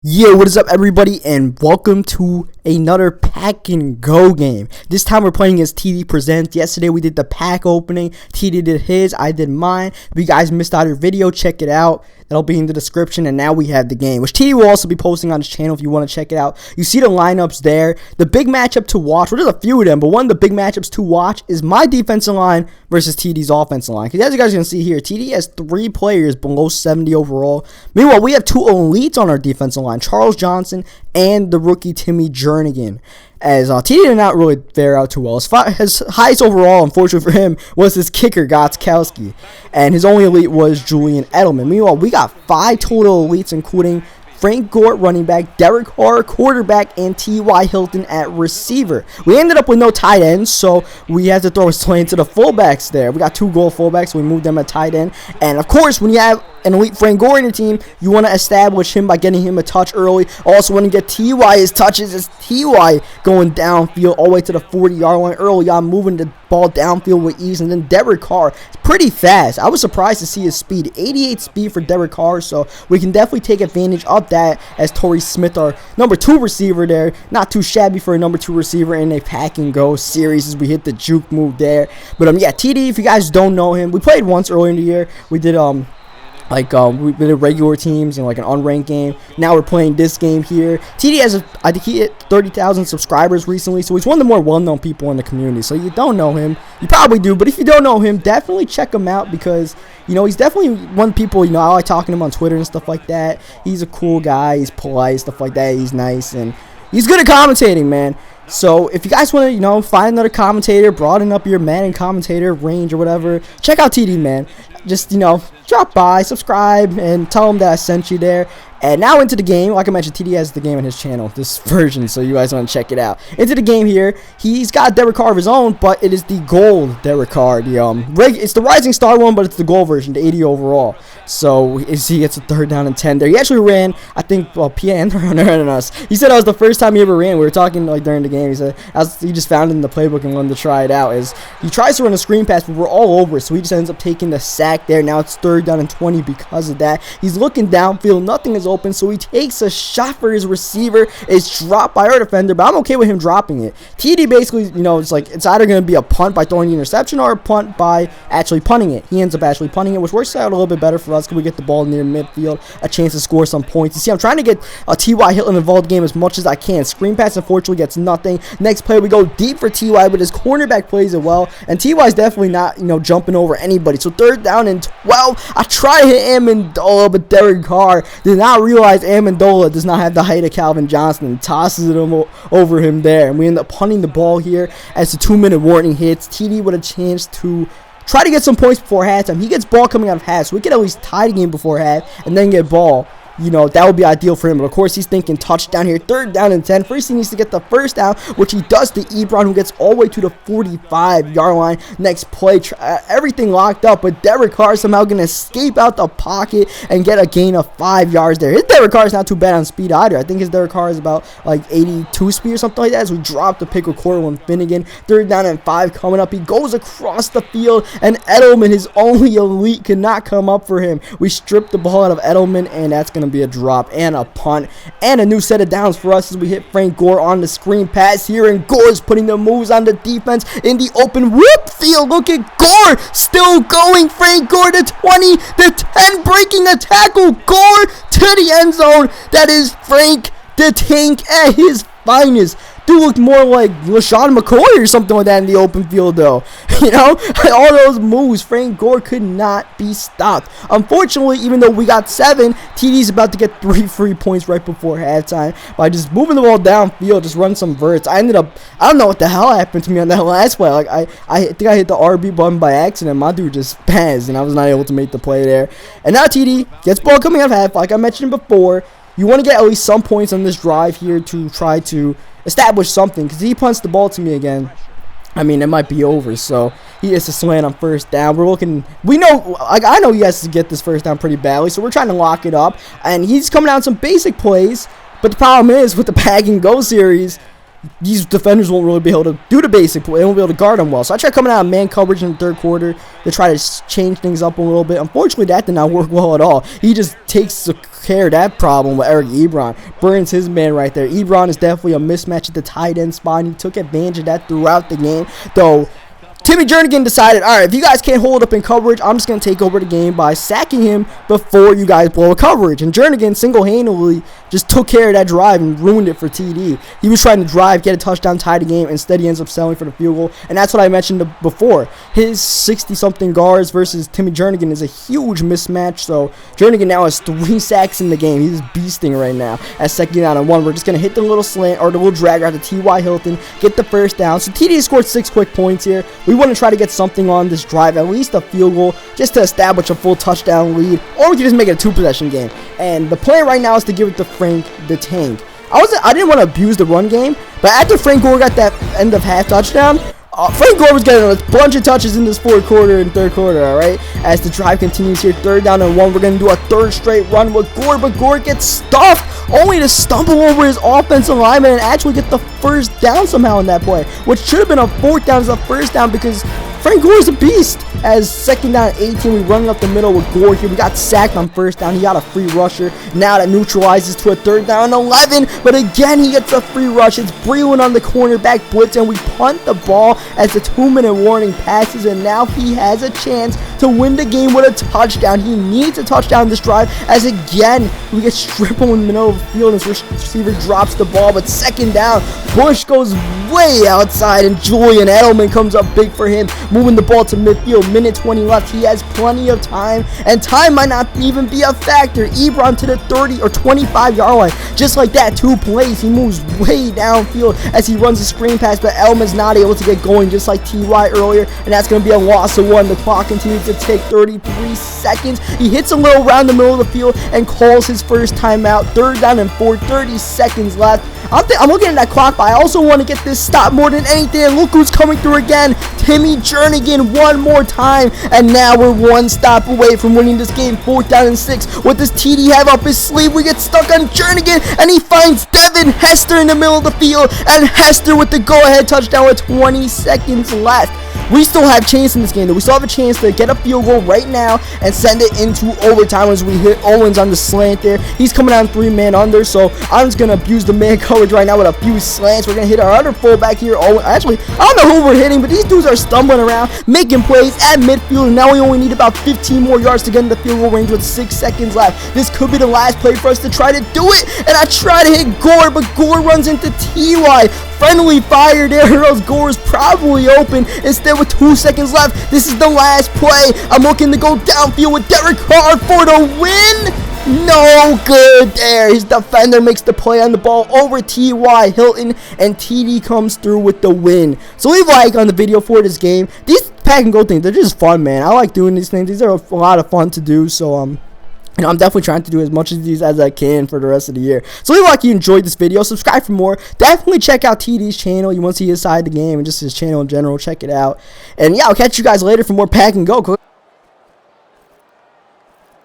Yo, what is up everybody, and welcome to another pack and go game. This time we're playing as TD Presents. Yesterday we did the pack opening. TD did his, I did mine. If you guys missed out our video, check it out. That'll be in the description. And now we have the game, which TD will also be posting on his channel if you want to check it out. You see the lineups there. The big matchup to watch, well, there's a few of them, but one of the big matchups to watch is my defensive line versus TD's offensive line. Because as you guys can see here, TD has 3 players below 70 overall. Meanwhile, we have 2 elites on our defensive line, Charles Johnson and the rookie Timmy Jernigan. As TD did not really fare out too well. His highest overall, unfortunately for him, was his kicker, Gotskowski. And his only elite was Julian Edelman. Meanwhile, we got 5 total elites, including Frank Gore, running back, Derek Carr, quarterback, and T.Y. Hilton at receiver. We ended up with no tight ends, so we had to throw a slant to the fullbacks there. We got 2 goal fullbacks, so we moved them at tight end. And, of course, when you have an elite Frank Gore in your team, you want to establish him by getting him a touch early. Also want to get T.Y. his touches. It's T.Y. going downfield all the way to the 40-yard line early on, moving the ball downfield with ease. And then Derek Carr is pretty fast. I was surprised to see his speed. 88 speed for Derek Carr, so we can definitely take advantage of that as Torrey Smith, our number 2 receiver there. Not too shabby for a number 2 receiver in a pack and go series as we hit the juke move there. But yeah, TD, if you guys don't know him, we played once earlier in the year. We did we did regular teams and like an unranked game. Now we're playing this game here. TD has, I think he hit 30,000 subscribers recently, so he's one of the more well-known people in the community. So you don't know him, you probably do, but if you don't know him, definitely check him out because, you know, he's definitely one of the people, you know, I like talking to him on Twitter and stuff like that. He's a cool guy, he's polite, stuff like that, he's nice, and he's good at commentating, man. So if you guys want to, you know, find another commentator, broaden up your Madden commentator range or whatever, check out TD, man. Just, you know, drop by, subscribe, and tell him that I sent you there. And now into the game. Like I mentioned, TD has the game on his channel, this version, so you guys want to check it out. Into the game here. He's got Derek Carr of his own, but it is the gold Derek Carr. It's the Rising Star one, but it's the gold version, the 80 overall. So he gets a 3rd down and 10 there. He actually ran, I think, PN runner than us. He said that was the first time he ever ran. We were talking like during the game. He said he just found it in the playbook and wanted to try it out. As he tries to run a screen pass, but we're all over it, so he just ends up taking the sack there. Now it's 3rd down and 20 because of that. He's looking downfield. Nothing is open, so he takes a shot for his receiver. It's dropped by our defender, but I'm okay with him dropping it. TD basically, you know, it's like it's either going to be a punt by throwing the interception or a punt by actually punting it. He ends up actually punting it, which works out a little bit better for us because we get the ball near midfield, a chance to score some points. You see, I'm trying to get T.Y. Hilton involved in the game as much as I can. Screen pass, unfortunately, gets nothing. Next play, we go deep for T.Y., but his cornerback plays it well, and T.Y.'s definitely not, you know, jumping over anybody. So 3rd down and 12. I try to hit Amendola, but Derek Carr did not realize Amendola does not have the height of Calvin Johnson and tosses it over him there. And we end up punting the ball here as the 2-minute warning hits. TD with a chance to try to get some points before halftime. He gets ball coming out of half, so we could at least tie the game before half and then get ball. You know, that would be ideal for him. But, of course, he's thinking touchdown here. 3rd down and 10. First, he needs to get the 1st down, which he does to Ebron, who gets all the way to the 45-yard line. Next play, everything locked up, but Derek Carr somehow going to escape out the pocket and get a gain of 5 yards there. His Derek Carr is not too bad on speed either. I think his Derek Carr is about, like, 82 speed or something like that as we drop the pick with Cortland Finnegan. 3rd down and 5 coming up. He goes across the field, and Edelman, his only elite, cannot come up for him. We strip the ball out of Edelman, and that's going to be a drop and a punt and a new set of downs for us as we hit Frank Gore on the screen pass here, and Gore's putting the moves on the defense in the open whoop field. Look at Gore still going. Frank Gore to 20, the 10, breaking the tackle. Gore to the end zone. That is Frank the Tank at his finest. Dude looked more like LaShawn McCoy or something like that in the open field, though. You know, all those moves, Frank Gore could not be stopped. Unfortunately, even though we got 7, TD's about to get 3 free points right before halftime by just moving the ball downfield, just run some verts. I don't know what the hell happened to me on that last play. Like, I think I hit the RB button by accident. My dude just passed, and I was not able to make the play there. And now TD gets ball coming out of half, like I mentioned before. You want to get at least some points on this drive here to try to establish something, because he punts the ball to me again. I mean, it might be over. So he has to slant on 1st down. We know, like, I know he has to get this 1st down pretty badly, so we're trying to lock it up. And he's coming out some basic plays, but the problem is with the pack and go series, these defenders won't really be able to do the basic play. They won't be able to guard him well. So I tried coming out of man coverage in the third quarter to try to change things up a little bit. Unfortunately, that did not work well at all. He just takes care of that problem with Eric Ebron. Burns his man right there. Ebron is definitely a mismatch at the tight end spot, and he took advantage of that throughout the game. Though Timmy Jernigan decided, all right, if you guys can't hold up in coverage, I'm just going to take over the game by sacking him before you guys blow a coverage. And Jernigan single-handedly just took care of that drive and ruined it for TD. He was trying to drive, get a touchdown, tie the game. Instead, he ends up settling for the field goal. And that's what I mentioned before. His 60-something guards versus Timmy Jernigan is a huge mismatch. So Jernigan now has 3 sacks in the game. He's beasting right now. At 2nd down and 1, we're just going to hit the little slant or the little dragger out to T.Y. Hilton, get the first down. So TD scored 6 quick points here. We want to try to get something on this drive, at least a field goal, just to establish a full touchdown lead, or we can just make it a 2-possession game. And the plan right now is to give it to Frank the Tank. I didn't want to abuse the run game, but after Frank Gore got that end of half touchdown, Frank Gore was getting a bunch of touches in this fourth quarter and third quarter, alright? As the drive continues here, 3rd down and 1, we're going to do a 3rd straight run with Gore, but Gore gets stuffed, only to stumble over his offensive lineman and actually get the first down somehow in that play, which should have been a 4th down as a 1st down because Frank Gore is a beast. As 2nd down and 18, we run up the middle with Gore here. We got sacked on 1st down. He got a free rusher. Now that neutralizes to a 3rd down and 11. But again, he gets a free rush. It's Breland on the cornerback blitz, and we punt the ball as the 2-minute warning passes. And now he has a chance to win the game with a touchdown. He needs a touchdown this drive. As again, we get stripped in the middle of the field, and his receiver drops the ball. But 2nd down, Bush goes way outside, and Julian Edelman comes up big for him, moving the ball to midfield. Minute 20 left. He has plenty of time, and time might not even be a factor. Ebron to the 30 or 25-yard line. Just like that, 2 plays. He moves way downfield as he runs a screen pass, but Edelman's not able to get going just like T.Y. earlier, and that's going to be a loss of 1. The clock continues to tick. 33 seconds. He hits a little around the middle of the field and calls his first timeout. 3rd down and 4. 30 seconds left. I'm looking at that clock, but I also want to get this stop more than anything. And look who's coming through again. Timmy Jernigan one more time. And now we're 1 stop away from winning this game. 4th down and 6. What does TD have up his sleeve? We get stuck on Jernigan, and he finds Devin Hester in the middle of the field. And Hester with the go-ahead touchdown with 20 seconds left. We still have chance in this game, though. We still have a chance to get a field goal right now and send it into overtime as we hit Owens on the slant there. He's coming on 3-man under, so I'm just going to abuse the man coverage right now with a few slants. We're going to hit our other fullback here. Oh, actually, I don't know who we're hitting, but these dudes are stumbling around, making plays at midfield, and now we only need about 15 more yards to get in the field goal range with 6 seconds left. This could be the last play for us to try to do it, and I try to hit Gore, but Gore runs into T.Y. Friendly fire there, or else Gore is probably open. Instead, with 2 seconds left, this is the last play. I'm looking to go downfield with Derek Carr for the win. No good there. His defender makes the play on the ball over T.Y. Hilton, and TD comes through with the win. So leave a like on the video for this game. These pack and go things, they're just fun, man. I like doing these things. These are a lot of fun to do, so you know, I'm definitely trying to do as much of these as I can for the rest of the year. So leave a like if you enjoyed this video. Subscribe for more. Definitely check out TD's channel. You want to see his side of the game and just his channel in general. Check it out. And yeah, I'll catch you guys later for more pack and go.